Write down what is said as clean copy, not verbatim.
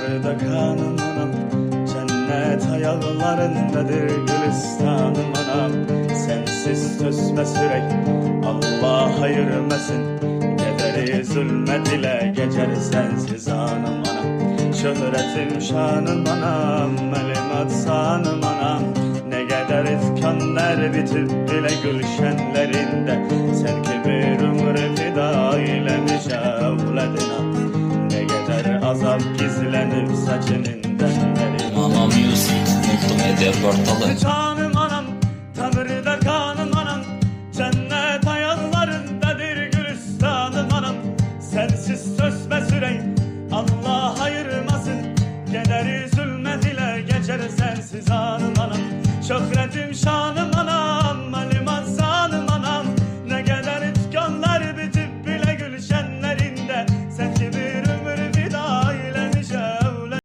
Damarda kanım anam, cennet ayaklarındadır gülistanım anam. Sensiz tüsme sürek, Allah ayırmasın. Gederi zulmet ile geçer sensiz anım anam. Şöhretim şanım anam, melimat sanım anam. Ne kadar ifkanlar bitip bile gülşenlerinde, sen ki bir ömrü fida eylemiş evledina. Ne kadar azap gizlenip saçının denlerinde. Mama Music Mutlu Medya Portalı.